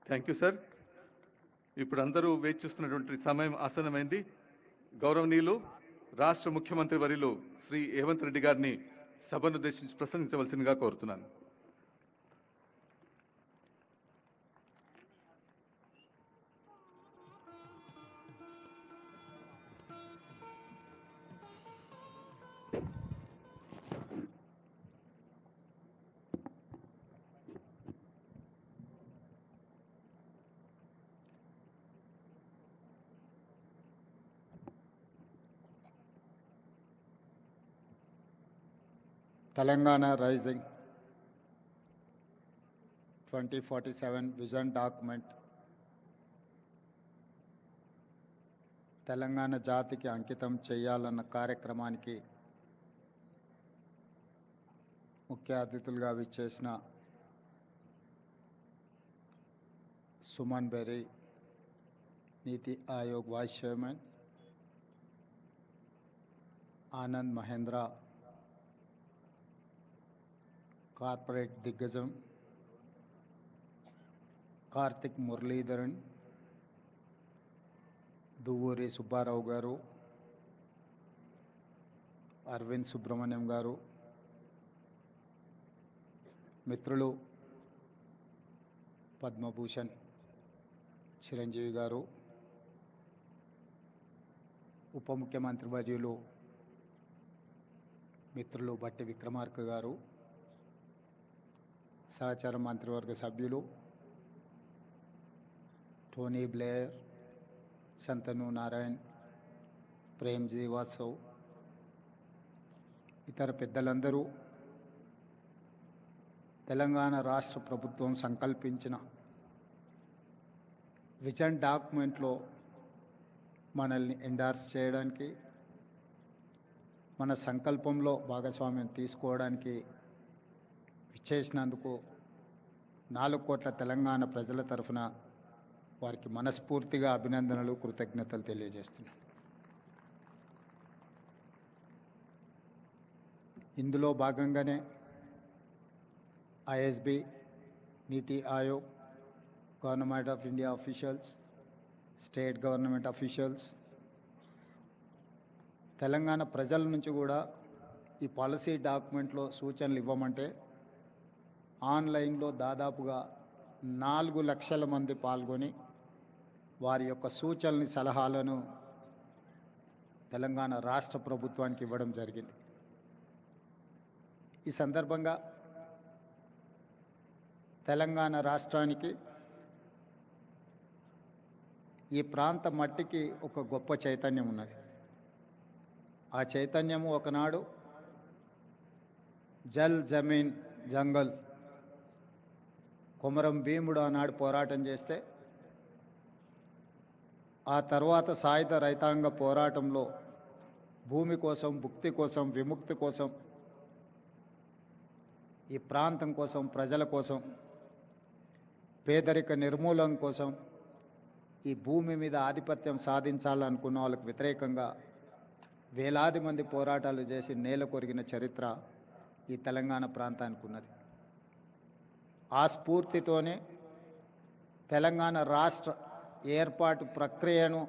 Thank you sir. ఇప్పుడు అందరూ వేచి చూస్తున్నటువంటి సమయం ఆసన్నమైంది. గౌరవనీయులు రాష్ట్ర ముఖ్యమంత్రి వర్యులు శ్రీ రేవంత్ రెడ్డి గారిని సభను ఉద్దేశించి ప్రసంగించవలసిందిగా కోరుతున్నాను. Telangana Rising 2047 Vision Document Telangana జాతికి అంకితం చేయాలన్న కార్యక్రమానికి ముఖ్య అతిథులుగా విచ్చేసిన Suman Bery, NITI Aayog vice chairman, Anand Mahindra, corporate దిగ్గజం కార్తిక్ మురళీధరన్, దువ్వూరి సుబ్బారావు గారు, అరవింద్ సుబ్రహ్మణ్యం గారు, మిత్రులు పద్మభూషణ్ చిరంజీవి గారు, ఉప ముఖ్యమంత్రి వర్యులు మిత్రులు బట్టి విక్రమార్క గారు, సహచార మంత్రివర్గ సభ్యులు టోనీ బ్లేయర్, శంతను నారాయణ్, ప్రేమ్జీ వాత్సవ్, ఇతర పెద్దలందరూ తెలంగాణ రాష్ట్ర ప్రభుత్వం సంకల్పించిన విజన్ డాక్యుమెంట్లో మనల్ని ఎండార్స్ చేయడానికి, మన సంకల్పంలో భాగస్వామ్యం తీసుకోవడానికి విచ్చేసినందుకు 4 కోట్ల తెలంగాణ ప్రజల తరఫున వారికి మనస్ఫూర్తిగా అభినందనలు, కృతజ్ఞతలు తెలియజేస్తున్నాను. ఇందులో భాగంగానే ISB, NITI Aayog, government of India officials, state government officials, Telangana ప్రజల నుంచి కూడా ఈ పాలసీ డాక్యుమెంట్లో సూచనలు ఇవ్వమంటే ఆన్లైన్లో దాదాపుగా 4 లక్షల మంది పాల్గొని వారి యొక్క సూచనల్ని, సలహాలను తెలంగాణ రాష్ట్ర ప్రభుత్వానికి ఇవ్వడం జరిగింది. ఈ సందర్భంగా తెలంగాణ రాష్ట్రానికి, ఈ ప్రాంత మట్టికి ఒక గొప్ప చైతన్యం ఉన్నది. ఆ చైతన్యము ఒకనాడు జల్ జమీన్ జంగల్ కొమరం భీముడు ఆనాడు పోరాటం చేస్తే, ఆ తర్వాత సాయుధ రైతాంగ పోరాటంలో భూమి కోసం, భుక్తి కోసం, విముక్తి కోసం, ఈ ప్రాంతం కోసం, ప్రజల కోసం, పేదరిక నిర్మూలన కోసం, ఈ భూమి మీద ఆధిపత్యం సాధించాలనుకున్న వాళ్ళకు వ్యతిరేకంగా వేలాది మంది పోరాటాలు చేసి నేల కొరిగిన చరిత్ర ఈ తెలంగాణ ప్రాంతానికి ఉన్నది. ఆ స్ఫూర్తితోనే తెలంగాణ రాష్ట్ర ఏర్పాటు ప్రక్రియను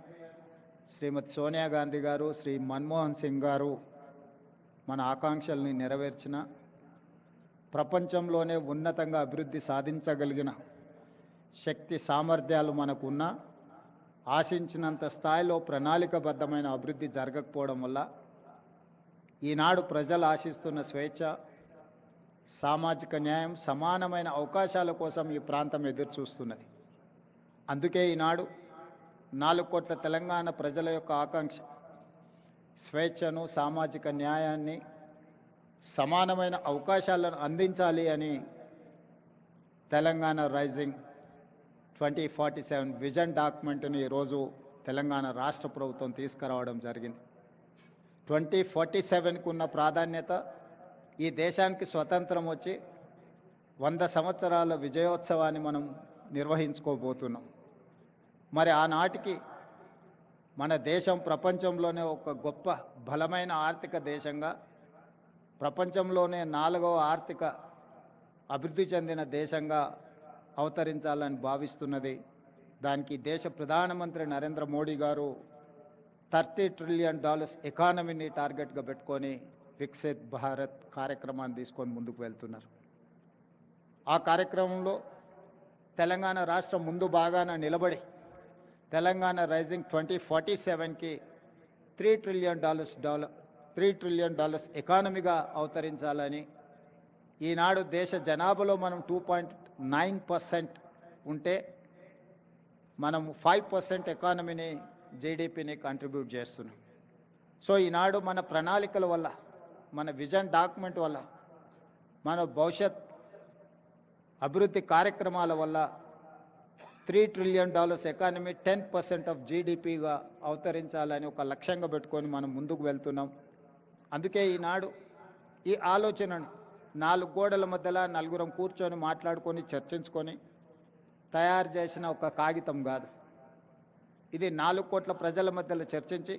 శ్రీమతి సోనియా గాంధీ గారు, శ్రీ మన్మోహన్ సింగ్ గారు మన ఆకాంక్షల్ని నెరవేర్చిన, ప్రపంచంలోనే ఉన్నతంగా అభివృద్ధి సాధించగలిగిన శక్తి సామర్థ్యాలు మనకున్న, ఆశించినంత స్థాయిలో ప్రణాళికబద్ధమైన అభివృద్ధి జరగకపోవడం వల్ల ఈనాడు ప్రజలు ఆశిస్తున్న స్వేచ్ఛ, సామాజిక న్యాయం, సమానమైన అవకాశాల కోసం ఈ ప్రాంతం ఎదురు చూస్తున్నది. అందుకే ఈనాడు 4 కోట్ల తెలంగాణ ప్రజల యొక్క ఆకాంక్ష స్వేచ్ఛను, సామాజిక న్యాయాన్ని, సమానమైన అవకాశాలను అందించాలి అని తెలంగాణ రైజింగ్ 2047 విజన్ డాక్యుమెంట్ని ఈరోజు తెలంగాణ రాష్ట్ర ప్రభుత్వం తీసుకురావడం జరిగింది. 2047కు ఉన్న ప్రాధాన్యత, ఈ దేశానికి స్వతంత్రం వచ్చి 100 సంవత్సరాల విజయోత్సవాన్ని మనం నిర్వహించుకోబోతున్నాం. మరి ఆనాటికి మన దేశం ప్రపంచంలోనే ఒక గొప్ప బలమైన ఆర్థిక దేశంగా, ప్రపంచంలోనే 4వ ఆర్థిక అభివృద్ధి చెందిన దేశంగా అవతరించాలని భావిస్తున్నది. దానికి దేశ ప్రధానమంత్రి నరేంద్ర మోడీ గారు $30 ట్రిలియన్ ఎకానమీని టార్గెట్గా పెట్టుకొని వికసిత్ భారత్ కార్యక్రమాన్ని తీసుకొని ముందుకు వెళ్తున్నారు. ఆ కార్యక్రమంలో తెలంగాణ రాష్ట్రం ముందు బాగాన నిలబడి తెలంగాణ రైజింగ్ 2047కి $3 ట్రిలియన్ ఎకానమీగా అవతరించాలని, ఈనాడు దేశ జనాభాలో మనం 2.9% ఉంటే మనం 5% ఎకానమీని జీడిపిని కంట్రిబ్యూట్ చేస్తున్నాం. సో ఈనాడు మన ప్రణాళికల వల్ల, మన విజన్ డాక్యుమెంట్ వల్ల, మన భవిష్యత్ అభివృద్ధి కార్యక్రమాల వల్ల $3 ట్రిలియన్ ఎకానమీ 10% ఆఫ్ జీడిపిగా అవతరించాలని ఒక లక్ష్యంగా పెట్టుకొని మనం ముందుకు వెళ్తున్నాం. అందుకే ఈనాడు ఈ ఆలోచనను 4 గోడల మధ్యలో నలుగురం కూర్చొని మాట్లాడుకొని చర్చించుకొని తయారు చేసిన ఒక కాగితం కాదు. ఇది 4 కోట్ల ప్రజల మధ్యలో చర్చించి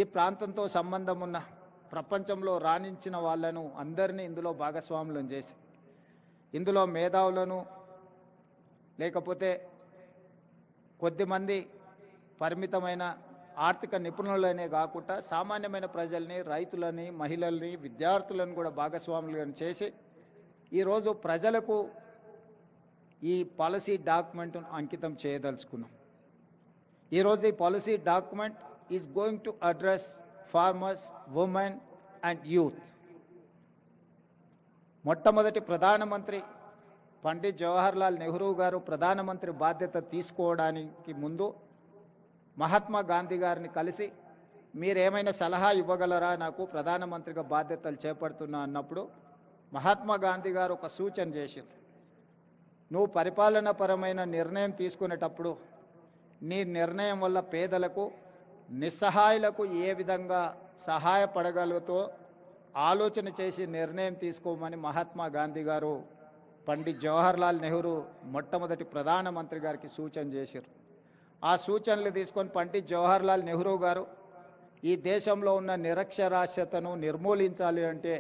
ఈ ప్రాంతంతో సంబంధం ఉన్న ప్రపంచంలో రాణించిన వాళ్ళను అందరినీ ఇందులో భాగస్వాములను చేసి, ఇందులో మేధావులను లేకపోతే కొద్దిమంది పరిమితమైన ఆర్థిక నిపుణులనే కాకుండా సామాన్యమైన ప్రజల్ని, రైతులని, మహిళల్ని, విద్యార్థులను కూడా భాగస్వాములను చేసి ఈరోజు ప్రజలకు ఈ పాలసీ డాక్యుమెంట్ను అంకితం చేయదలుచుకున్నాం. ఈరోజు ఈ policy document is going to address farmers, women and youth. మొట్టమొదటి ప్రధానమంత్రి పండిత్ జవహర్లాల్ నెహ్రూ గారు ప్రధానమంత్రి బాధ్యత తీసుకోవడానికి ముందు మహాత్మా గాంధీ గారిని కలిసి మీరేమైనా సలహా ఇవ్వగలరా, నాకు ప్రధానమంత్రిగా బాధ్యతలు చేపడుతున్నా అన్నప్పుడు మహాత్మా గాంధీ గారు ఒక సూచన చేశారు. నువ్వు పరిపాలనాపరమైన నిర్ణయం తీసుకునేటప్పుడు నీ నిర్ణయం వల్ల పేదలకు, నిస్సహాయులకు ఏ విధంగా సహాయపడగలుగుతో ఆలోచన చేసి నిర్ణయం తీసుకోమని మహాత్మా గాంధీ గారు పండిత్ జవహర్లాల్ నెహ్రూ మొట్టమొదటి ప్రధానమంత్రి గారికి సూచన చేశారు. ఆ సూచనలు తీసుకొని పండిత్ జవహర్లాల్ నెహ్రూ గారు ఈ దేశంలో ఉన్న నిరక్షరాస్యతను నిర్మూలించాలి అంటే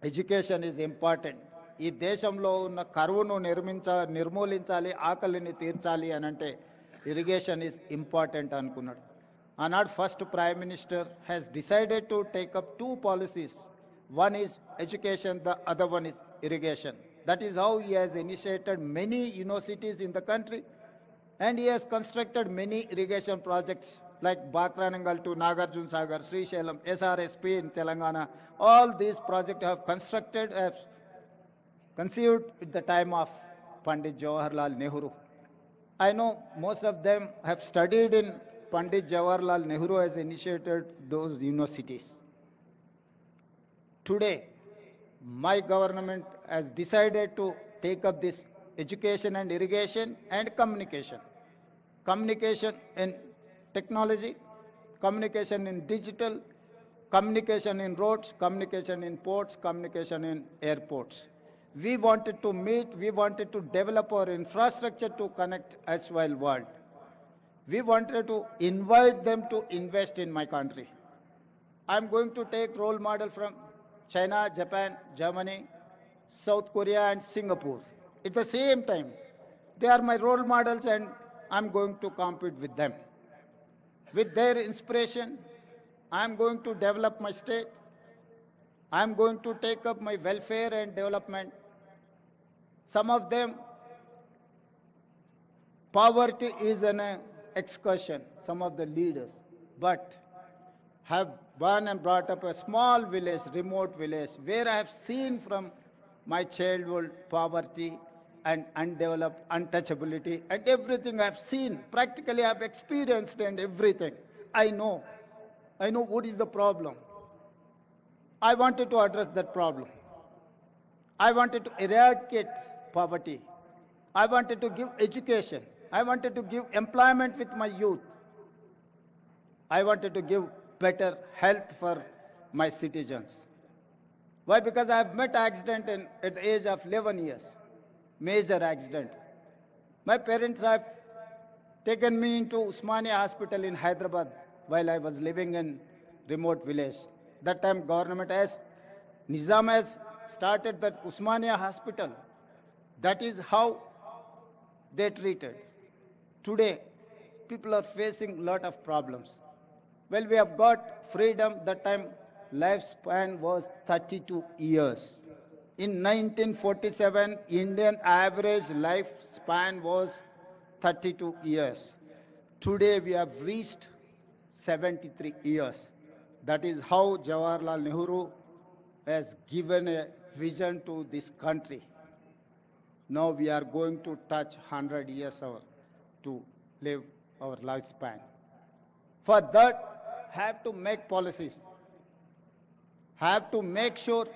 ఎడ్యుకేషన్ ఈజ్ ఇంపార్టెంట్, ఈ దేశంలో ఉన్న కరువును నిర్మూలించాలి, ఆకలిని తీర్చాలి అని అంటే ఇరిగేషన్ ఈజ్ ఇంపార్టెంట్ అనుకున్నాడు. ఆనాడు first prime minister has decided to take up 2 policies. One is education, the other one is irrigation. That is how he has initiated many universities in the country, and he has constructed many irrigation projects like Bakranangal to Nagarjun Sagar, Srisailam, SRSP in Telangana. All these projects have conceived at the time of Pandit Jawaharlal Nehru. I know most of them have studied in Pandit Jawaharlal Nehru has initiated those universities. Today, my government has decided to take up this education and irrigation and communication. Communication in technology, communication in digital, communication in roads, communication in ports, communication in airports. We wanted to meet, we wanted to develop our infrastructure to connect as well world. We wanted to invite them to invest in my country. I'm going to take role model from China, Japan, Germany, South Korea and Singapore. At the same time, they are my role models and I'm going to compete with them. With their inspiration, I'm going to develop my state. I'm going to take up my welfare and development. Some of them, poverty is an excursion, some of the leaders, but have born and brought up a small village, remote village, where I have seen from my childhood poverty and undeveloped untouchability and everything I have seen. Practically I have experienced and everything. I know what is the problem. I wanted to address that problem. I wanted to eradicate poverty. I wanted to give education. I wanted to give employment with my youth. I wanted to give better health for my citizens. Why? Because I have met accident at the age of 11 years, major accident. My parents have taken me into Usmania Hospital in Hyderabad while I was living in remote village. That time government Nizam has started that Usmania Hospital. That is how they treated. Today, people are facing lot of problems. Well, we have got freedom. That time, lifespan was 32 years. In 1947, Indian average lifespan was 32 years. Today, we have reached 73 years. That is how Jawaharlal Nehru has given a vision to this country. Now we are going to touch 100 years to live our lifespan. For that, have to make policies, have to make sure,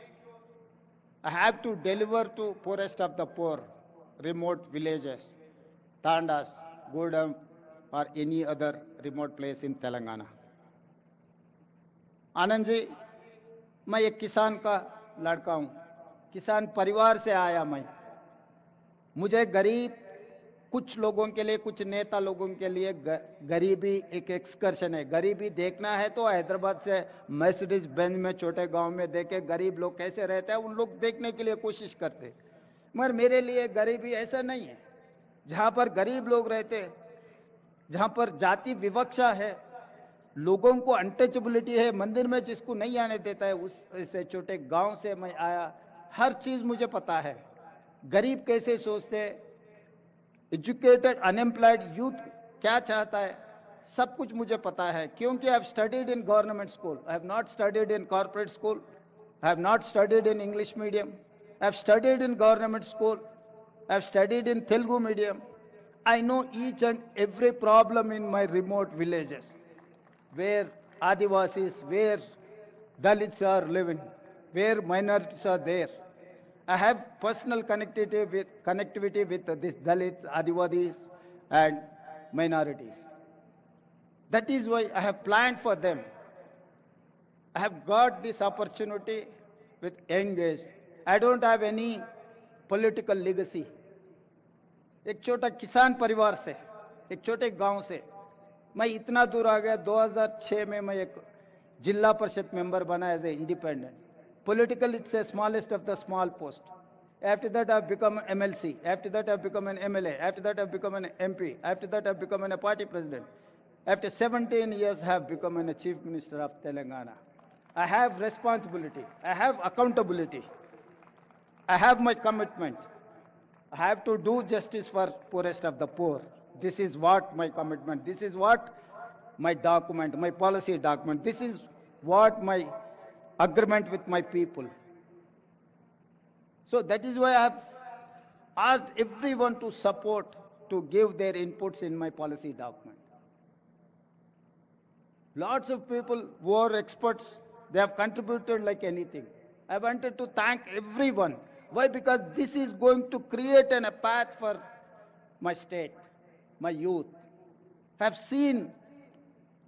have to deliver to poorest of the poor, remote villages, Tandas, Gudam, or any other remote place in Telangana. Anand ji, मैं एक किसान का लड़का हूं, किसान परिवार से आया मैं। मुझे गरीब, कुछ लोगों के लिए, कुछ नेता लोगों के लिए गरीबी एक एक्सकर्शन है। गरीबी देखना है तो हैदराबाद से मर्सिडीज बेंज में छोटे गांव में देखे गरीब लोग कैसे रहते हैं, उन लोग देखने के लिए कोशिश करते। मगर मेरे लिए गरीबी ऐसा नहीं है। जहां पर गरीब लोग रहते, जहां पर जाति विवक्षा है, लोगों को अनटचेबिलिटी है, मंदिर में जिसको नहीं आने देता है, उस ऐसे छोटे गांव से मैं आया। हर चीज मुझे पता है, गरीब कैसे सोचते, एजुकेटेड अनएम्प्लॉयड यूथ क्या चाहता है, सब कुछ मुझे पता है। क्योंकि I have studied in government school, I have not studied in corporate school, I have not studied in English medium, I have studied in government school, I have studied in Telugu medium. I know each and every problem in my remote villages, where Adivasis, where Dalits are living, where minorities are there. I have personal connectivity with these Dalits, Adivasis, and minorities. That is why I have planned for them. I have got this opportunity with young age. I don't have any political legacy. एक छोटा किसान परिवार से, एक छोटे गांव से मैं इतना दूर आ गया। 2006 में मैं एक जिला परिषद मेंबर बना as a independent. Politically, it's the smallest of the small post. After that, I've become an MLC. After that, I've become an MLA. After that, I've become an MP. After that, I've become a party president. After 17 years, I have become a chief minister of Telangana. I have responsibility. I have accountability. I have my commitment. I have to do justice for poorest of the poor. This is what my commitment. This is what my document, my policy document. This is what my agreement with my people. So that is why I have asked everyone to support, to give their inputs in my policy document. Lots of people who are experts, they have contributed like anything. I wanted to thank everyone. Why? Because this is going to create a path for my state, my youth. I have seen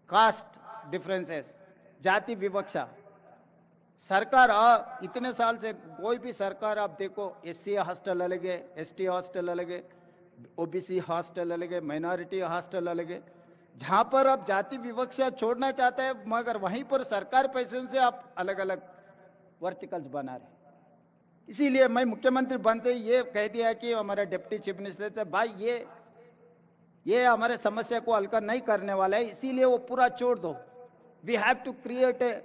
caste differences, जाति विवक्षा। सरकार इतने साल से कोई भी सरकार आप देखो, SC हॉस्टल अलग है, ST हॉस्टल अलग है, OBC हॉस्टल अलग है, माइनॉरिटी हॉस्टल अलग है। जहां पर आप जाति विवक्षा छोड़ना चाहते हैं, मगर वहीं पर सरकार पैसों से आप अलग अलग वर्टिकल्स बना रहे। इसीलिए मैं मुख्यमंत्री बनते ही ये कह दिया कि हमारा डिप्टी चीफ मिनिस्टर से, भाई ये हमारे समस्या को हल्का नहीं करने वाला है, इसीलिए वो पूरा छोड़ दो। We have to create a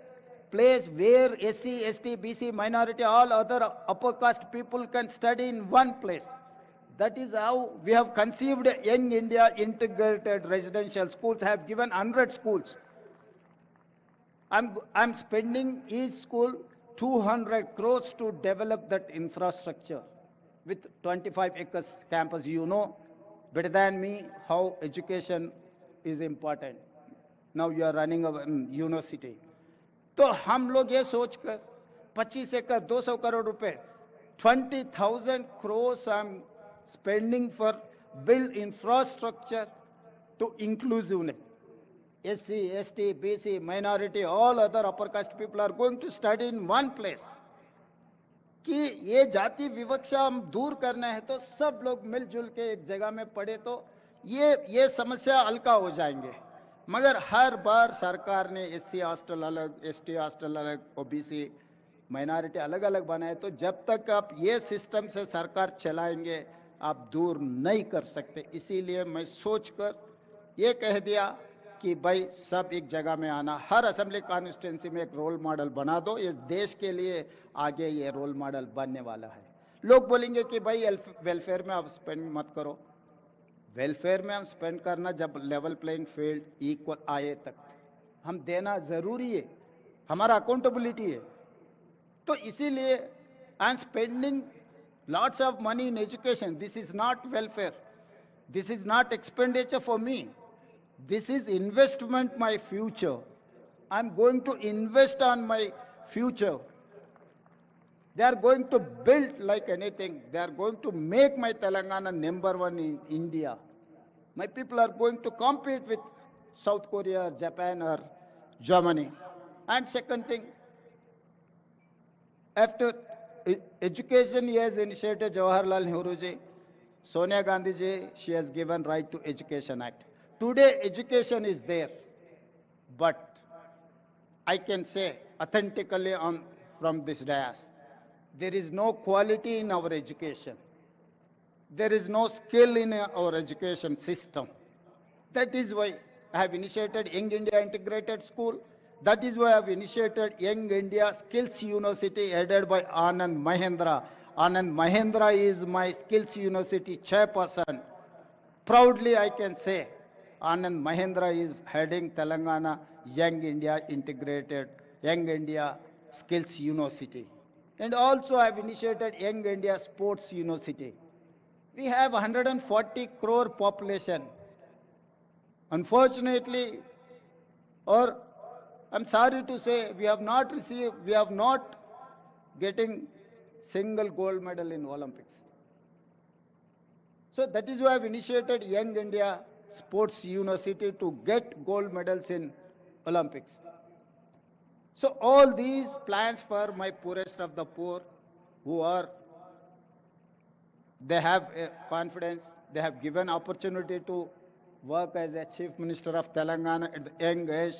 place where SC, ST, BC, minority, all other upper caste people can study in one place. That is how we have conceived Young India integrated residential schools. I have given 100 schools. I'm spending each school 200 crores to develop that infrastructure with 25 acres campus. You know better than me how education is important. Now you are running a university. तो हम लोग ये सोचकर 25 एकड़ 200 करोड़ रुपए 20,000 crores I'm spending for build infrastructure to inclusiveness. SC, ST, BC, minority, all other upper caste people are going to study in one place. कि ये जाति विवक्षा हम दूर करना है तो सब लोग मिलजुल के एक जगह में पढ़े तो ये समस्या हल्का हो जाएंगे। मगर हर बार सरकार ने SC हॉस्टल अलग, ST हॉस्टल अलग, OBC माइनॉरिटी अलग अलग बनाए। तो जब तक आप ये सिस्टम से सरकार चलाएंगे आप दूर नहीं कर सकते। इसीलिए मैं सोचकर ये कह दिया कि भाई सब एक जगह में आना, हर असेंबली कॉन्स्टिट्यूंसी में एक रोल मॉडल बना दो। इस देश के लिए आगे ये रोल मॉडल बनने वाला है। लोग बोलेंगे कि भाई वेलफेयर में आप स्पेंड मत करो। वेलफेयर में हम स्पेंड करना जब लेवल प्लेइंग फील्ड इक्वल आए तक हम देना जरूरी है, हमारा अकाउंटेबिलिटी है। तो इसीलिए I am spending lots of money in education. This is not welfare, this is not expenditure for me, this is investment my future. I'm going to invest on my future. They are going to build like anything. They are going to make my Telangana number one in India. My people are going to compete with South Korea, Japan or Germany. And second thing, after education he has initiated Jawaharlal Nehru ji, Sonia Gandhi ji, she has given Right to Education Act. Today education is there, but I can say authentically from this dais, there is no quality in our education. There is no skill in our education system. That is why I have initiated Young India Integrated School. That is why I have initiated Young India Skills University headed by Anand Mahendra. Anand Mahendra is my Skills University chairperson. Proudly I can say Anand Mahendra is heading Telangana Young India Integrated, Young India Skills University. And also I have initiated Young India Sports University. We have 140 crore population. Unfortunately, or I'm sorry to say, we have not getting single gold medal in Olympics. So that is why I've initiated Young India Sports University to get gold medals in Olympics. So all these plans for my poorest of the poor who are, they have confidence, they have given opportunity to work as a Chief Minister of Telangana at the young age.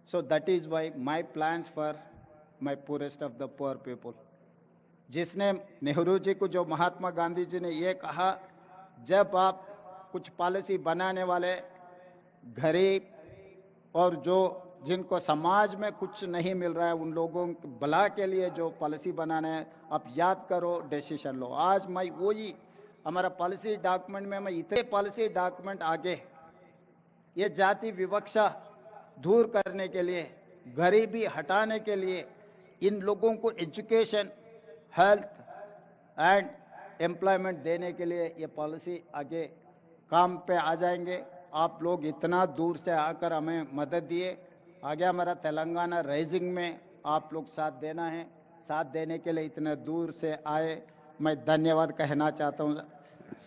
So that is why my plans for my poorest of the poor people. जिसने नेहरू जी को, जो महात्मा गांधी जी ने ये कहा, जब आप कुछ policy बनाने वाले गरीब और जो जिनको समाज में कुछ नहीं मिल रहा है उन लोगों के भला के लिए जो पॉलिसी बनाना है, आप याद करो, डिसीजन लो। आज मैं वही हमारा पॉलिसी डॉक्यूमेंट में, मैं इतने पॉलिसी डॉक्यूमेंट आगे ये जाति विवक्षा दूर करने के लिए, गरीबी हटाने के लिए, इन लोगों को एजुकेशन, हेल्थ एंड एम्प्लॉयमेंट देने के लिए ये पॉलिसी आगे काम पे आ जाएंगे। आप लोग इतना दूर से आकर हमें मदद दिए, आगे हमारा तेलंगाना राइजिंग में आप लोग साथ देना है। साथ देने के लिए इतने दूर से आए, मैं धन्यवाद कहना चाहता हूँ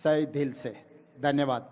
सही दिल से। धन्यवाद।